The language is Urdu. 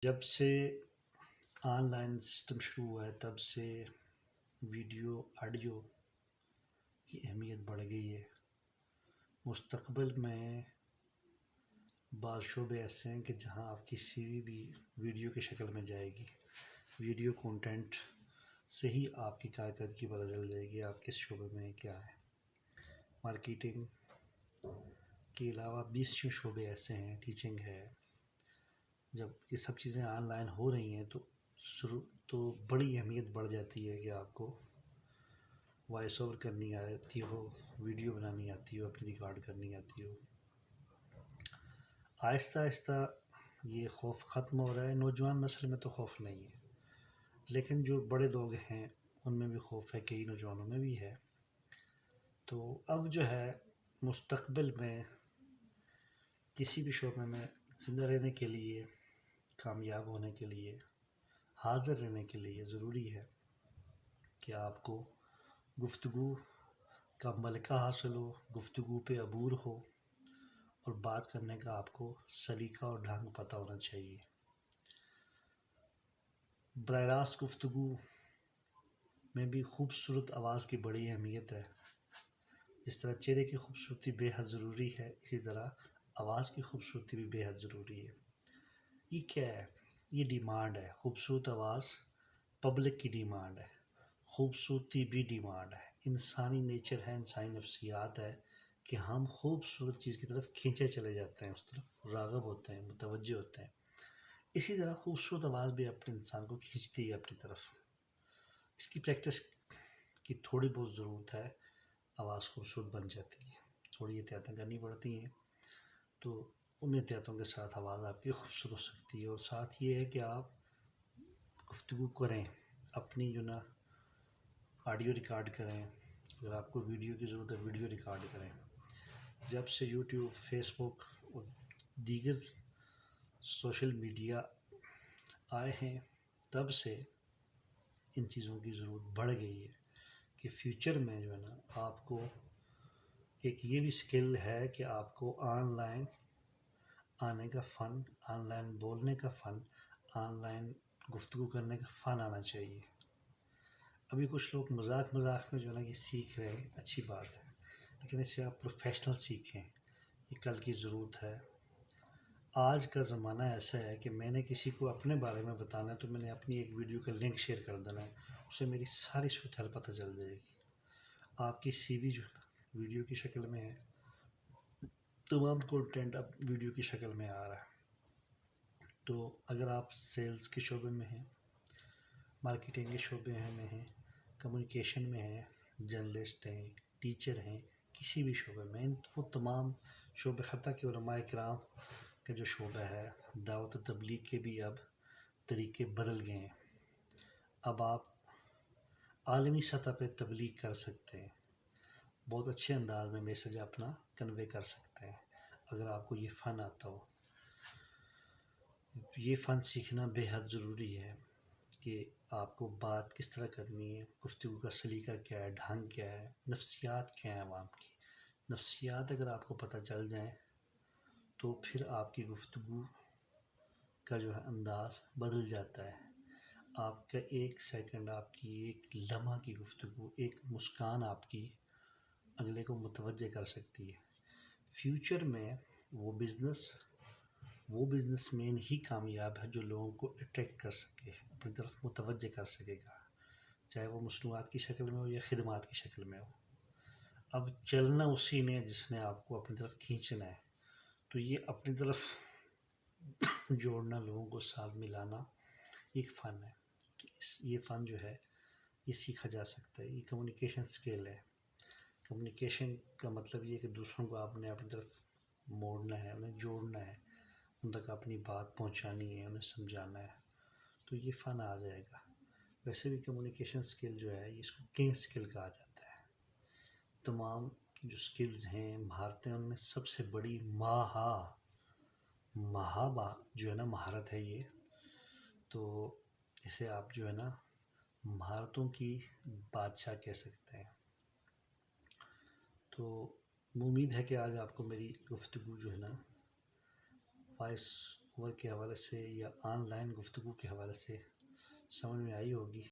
جب سے آن لائن سسٹم شروع ہوا ہے تب سے ویڈیو آڈیو کی اہمیت بڑھ گئی ہے۔ مستقبل میں بعض شعبے ایسے ہیں کہ جہاں آپ کی سی وی بھی ویڈیو کی شکل میں جائے گی۔ ویڈیو کانٹینٹ سے ہی آپ کی کارکردگی پتہ چل جائے گی آپ کس شعبے میں کیا ہے۔ مارکیٹنگ کے علاوہ 20 شعبے ایسے ہیں، ٹیچنگ ہے۔ جب یہ سب چیزیں آن لائن ہو رہی ہیں تو بڑی اہمیت بڑھ جاتی ہے کہ آپ کو وائس اوور کرنی آتی ہو، ویڈیو بنانی آتی ہو، اپنی ریکارڈ کرنی آتی ہو۔ آہستہ آہستہ یہ خوف ختم ہو رہا ہے۔ نوجوان نسل میں تو خوف نہیں ہے، لیکن جو بڑے لوگ ہیں ان میں بھی خوف ہے، کئی نوجوانوں میں بھی ہے۔ تو اب جو ہے مستقبل میں کسی بھی شعبے میں زندہ رہنے کے لیے، کامیاب ہونے کے لیے، حاضر رہنے کے لیے ضروری ہے کہ آپ کو گفتگو کا ملکہ حاصل ہو، گفتگو پہ عبور ہو، اور بات کرنے کا آپ کو سلیقہ اور ڈھنگ پتہ ہونا چاہیے۔ براہ راست گفتگو میں بھی خوبصورت آواز کی بڑی اہمیت ہے۔ جس طرح چہرے کی خوبصورتی بے حد ضروری ہے، اسی طرح آواز کی خوبصورتی بھی بے حد ضروری ہے۔ یہ کیا ہے؟ یہ ڈیمانڈ ہے۔ خوبصورت آواز پبلک کی ڈیمانڈ ہے، خوبصورتی بھی ڈیمانڈ ہے۔ انسانی نیچر ہے، انسانی نفسیات ہے کہ ہم خوبصورت چیز کی طرف کھینچے چلے جاتے ہیں، اس طرف راغب ہوتے ہیں، متوجہ ہوتے ہیں۔ اسی طرح خوبصورت آواز بھی اپنے انسان کو کھینچتی ہے اپنی طرف۔ اس کی پریکٹس کی تھوڑی بہت ضرورت ہے، آواز خوبصورت بن جاتی ہے۔ تھوڑی احتیاطیں کرنی پڑتی ہیں، تو ان احتیاطوں کے ساتھ آواز آپ کی خوبصورت ہو سکتی ہے۔ اور ساتھ یہ ہے کہ آپ گفتگو کریں، اپنی جو نا آڈیو ریکارڈ کریں، اگر آپ کو ویڈیو کی ضرورت ہے ویڈیو ریکارڈ کریں۔ جب سے یوٹیوب، فیس بک اور دیگر سوشل میڈیا آئے ہیں تب سے ان چیزوں کی ضرورت بڑھ گئی ہے کہ فیوچر میں جو ہے نا آپ کو ایک یہ بھی سکل ہے کہ آپ کو آن لائن آنے کا فن، آن لائن بولنے کا فن، آن لائن گفتگو کرنے کا فن آنا چاہیے۔ ابھی کچھ لوگ مذاق میں جو ہے نا یہ سیکھ رہے ہیں، اچھی بات ہے، لیکن اسے آپ پروفیشنل سیکھیں، یہ کل کی ضرورت ہے۔ آج کا زمانہ ایسا ہے کہ میں نے کسی کو اپنے بارے میں بتانا ہے تو میں نے اپنی ایک ویڈیو کا لنک شیئر کر دینا ہے، اسے میری ساری صورتحال پتہ چل جائے گی۔ آپ کی سی وی جو ہے نا ویڈیو کی شکل میں ہے، تمام کنٹینٹ اب ویڈیو کی شکل میں آ رہا ہے۔ تو اگر آپ سیلز کے شعبے میں ہیں، مارکیٹنگ کے شعبے میں ہیں، کمیونیکیشن میں ہیں، جرنلسٹ ہیں، ٹیچر ہیں، کسی بھی شعبے میں، وہ تمام شعبے، حتیٰ کہ علماء کرام کا جو شعبہ ہے، دعوت و تبلیغ کے بھی اب طریقے بدل گئے ہیں۔ اب آپ عالمی سطح پہ تبلیغ کر سکتے ہیں، بہت اچھے انداز میں میسج اپنا کنوے کر سکتے ہیں اگر آپ کو یہ فن آتا ہو۔ یہ فن سیکھنا بے حد ضروری ہے کہ آپ کو بات کس طرح کرنی ہے، گفتگو کا سلیقہ کیا ہے، ڈھنگ کیا ہے، نفسیات کیا ہیں عوام کی۔ نفسیات اگر آپ کو پتہ چل جائیں تو پھر آپ کی گفتگو کا جو ہے انداز بدل جاتا ہے۔ آپ کا ایک سیکنڈ، آپ کی ایک لمحہ کی گفتگو، ایک مسکان آپ کی اگلے کو متوجہ کر سکتی ہے۔ فیوچر میں وہ بزنس مین ہی کامیاب ہے جو لوگوں کو اٹریکٹ کر سکے، اپنی طرف متوجہ کر سکے گا، چاہے وہ مصنوعات کی شکل میں ہو یا خدمات کی شکل میں ہو۔ اب چلنا اسی نے جس نے آپ کو اپنی طرف کھینچنا ہے، تو یہ اپنی طرف جوڑنا، لوگوں کو ساتھ ملانا ایک فن ہے۔ تو یہ فن جو ہے یہ سیکھا جا سکتا ہے، یہ کمیونیکیشن سکل ہے۔ کمیونیکیشن کا مطلب یہ ہے کہ دوسروں کو آپ نے اپنی طرف موڑنا ہے، انہیں جوڑنا ہے، ان تک اپنی بات پہنچانی ہے، انہیں سمجھانا ہے، تو یہ فن آ جائے گا۔ ویسے بھی کمیونیکیشن سکل جو ہے اس کو کنگ سکل کہا جاتا ہے۔ تمام جو سکلز ہیں، مہارتیں، ان میں سب سے بڑی جو ہے نا مہارت ہے یہ، تو اسے آپ جو ہے نا مہارتوں کی بادشاہ کہہ سکتے ہیں۔ تو امید ہے کہ آج آپ کو میری گفتگو جو ہے نا وائس اوور کے حوالے سے یا آن لائن گفتگو کے حوالے سے سمجھ میں آئی ہوگی.